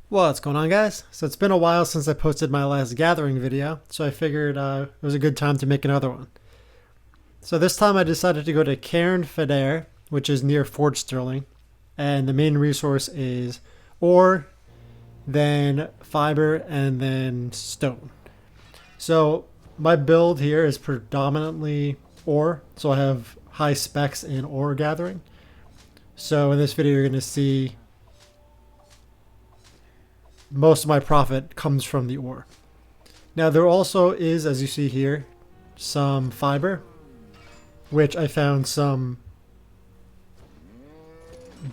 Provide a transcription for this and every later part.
What's going on, guys? So it's been a while since I posted my last gathering video, so I figured it was a good time to make another one. So this time I decided to go to Cairn Fidair, which is near Fort Sterling, and the main resource is ore, then fiber, and then stone. So my build here is predominantly ore, so I have high specs in ore gathering. So in this video you're going to see most of my profit comes from the ore. Now there also is, as you see here, some fiber, which I found some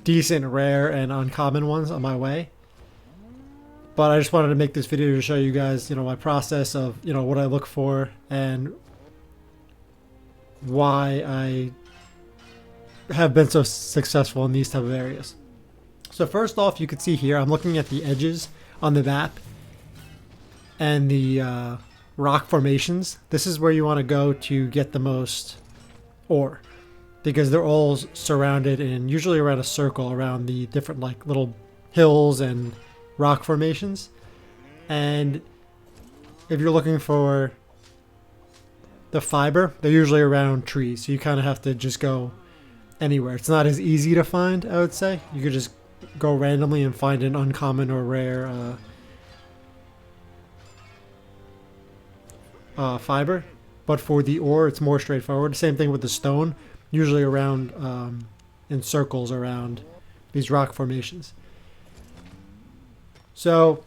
decent rare and uncommon ones on my way. But I just wanted to make this video to show you guys, my process of, what I look for and why I have been so successful in these type of areas. So first off, you can see here, I'm looking at the edges on the map and the rock formations. This is where you want to go to get the most ore, because they're all surrounded in usually around a circle around the different like little hills and rock formations. And if you're looking for the fiber, they're usually around trees, so you kind of have to just go anywhere. It's not as easy to find, I would say. You could just go randomly and find an uncommon or rare fiber. But for the ore, it's more straightforward. Same thing with the stone, usually around in circles around these rock formations. So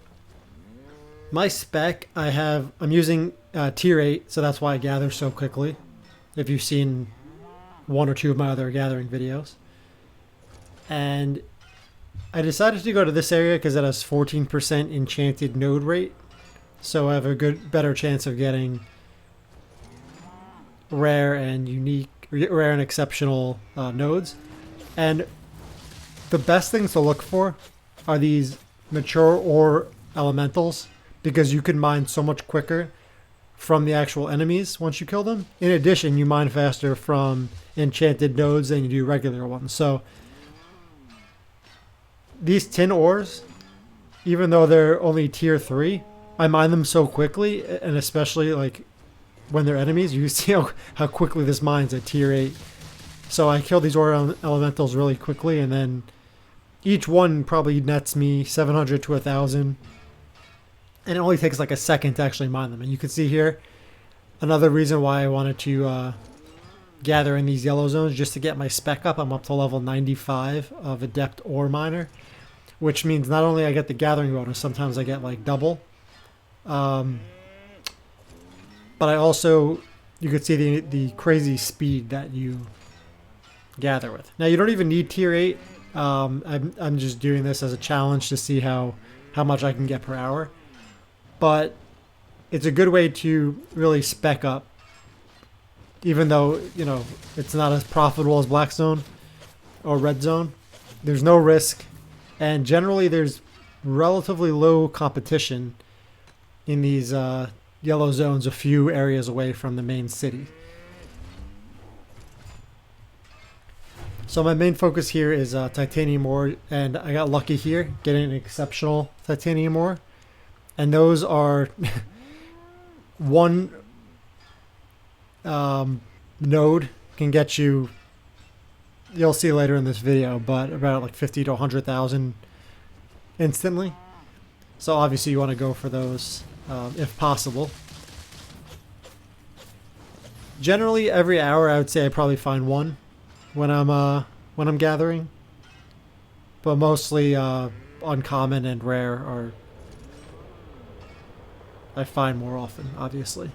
my spec, I'm using tier 8, so that's why I gather so quickly. If you've seen one or two of my other gathering videos. And I decided to go to this area because it has 14% enchanted node rate. So I have a better chance of getting rare and exceptional nodes. And the best things to look for are these mature ore elementals, because you can mine so much quicker from the actual enemies once you kill them. In addition, you mine faster from enchanted nodes than you do regular ones. So these tin ores, even though they're only tier 3, I mine them so quickly, and especially like when they're enemies, you see how quickly this mines at tier 8. So I kill these ore elementals really quickly, and then each one probably nets me 700 to 1,000. And it only takes like a second to actually mine them. And you can see here, another reason why I wanted to gather in these yellow zones, just to get my spec up. I'm up to level 95 of Adept Ore Miner, which means not only I get the gathering bonus, sometimes I get like double. But I also, you could see the crazy speed that you gather with. Now you don't even need tier 8. I'm just doing this as a challenge to see how much I can get per hour. But it's a good way to really spec up, even though, it's not as profitable as Black Zone or Red Zone. There's no risk, and generally there's relatively low competition in these yellow zones a few areas away from the main city. So my main focus here is titanium ore, and I got lucky here getting an exceptional titanium ore. And those are one node can get you, you'll see later in this video, but about like 50 to 100,000 instantly. So obviously you want to go for those if possible. Generally every hour I would say I probably find one when I'm gathering, but mostly uncommon and rare are I find more often, obviously.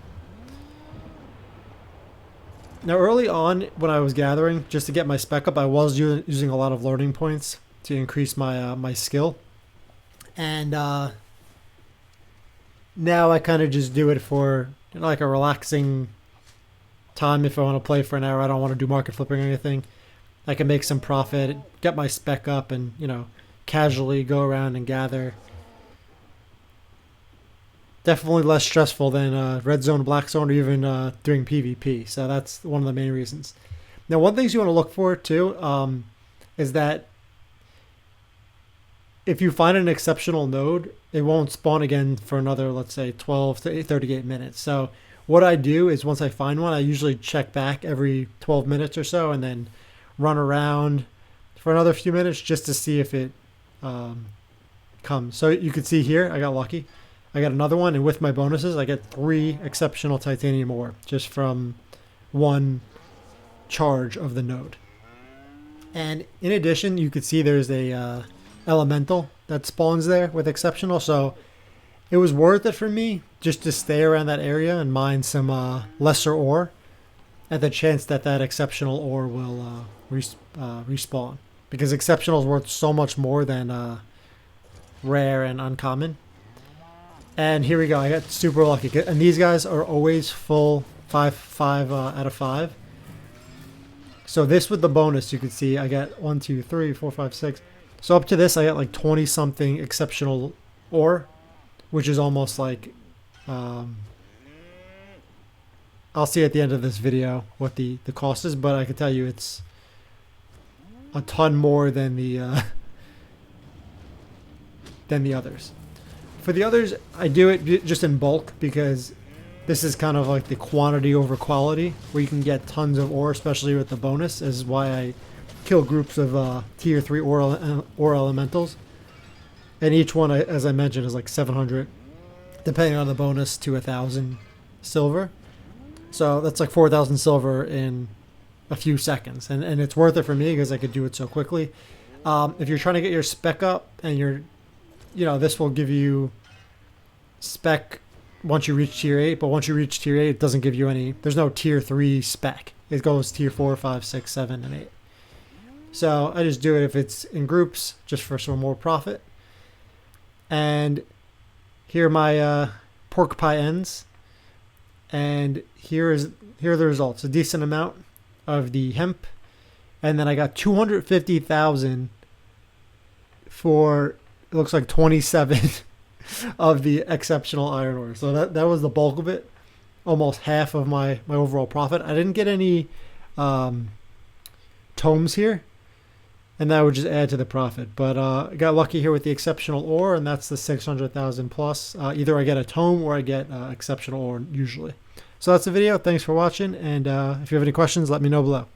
Now early on when I was gathering, just to get my spec up, I was using a lot of learning points to increase my my skill. And now I kind of just do it for like a relaxing time. If I want to play for an hour, I don't want to do market flipping or anything. I can make some profit, get my spec up, and casually go around and gather. Definitely less stressful than Red Zone, Black Zone, or even doing PvP. So that's one of the main reasons. Now, one thing you want to look for too is that if you find an exceptional node, it won't spawn again for another, let's say, 12 to 38 minutes. So what I do is once I find one, I usually check back every 12 minutes or so and then run around for another few minutes just to see if it comes. So you can see here, I got lucky. I got another one, and with my bonuses, I get 3 exceptional titanium ore just from one charge of the node. And in addition, you could see there's a elemental that spawns there with exceptional, so it was worth it for me just to stay around that area and mine some lesser ore at the chance that that exceptional ore will respawn, because exceptional is worth so much more than rare and uncommon. And here we go, I got super lucky, and these guys are always full 5 out of 5. So this with the bonus, you can see I got 1, 2, 3, 4, 5, 6. So up to this, I got like 20 something exceptional ore, which is almost like, I'll see at the end of this video what the cost is, but I can tell you it's a ton more than the others. For the others, I do it just in bulk because this is kind of like the quantity over quality, where you can get tons of ore, especially with the bonus. This is why I kill groups of tier 3 ore elementals. And each one, as I mentioned, is like 700, depending on the bonus, to 1,000 silver. So that's like 4,000 silver in a few seconds. And it's worth it for me because I could do it so quickly. If you're trying to get your spec up and this will give you spec once you reach tier 8, but once you reach tier 8, it doesn't give you any, there's no tier 3 spec. It goes tier 4, 5, 6, 7, and 8. So I just do it if it's in groups, just for some more profit. And here are my pork pie ends. And here are the results. A decent amount of the hemp. And then I got 250,000 for, it looks like 27 of the exceptional iron ore. So that was the bulk of it. Almost half of my overall profit. I didn't get any tomes here, and that would just add to the profit. But I got lucky here with the exceptional ore, and that's the 600,000 plus. Either I get a tome or I get exceptional ore usually. So that's the video. Thanks for watching, and if you have any questions, let me know below.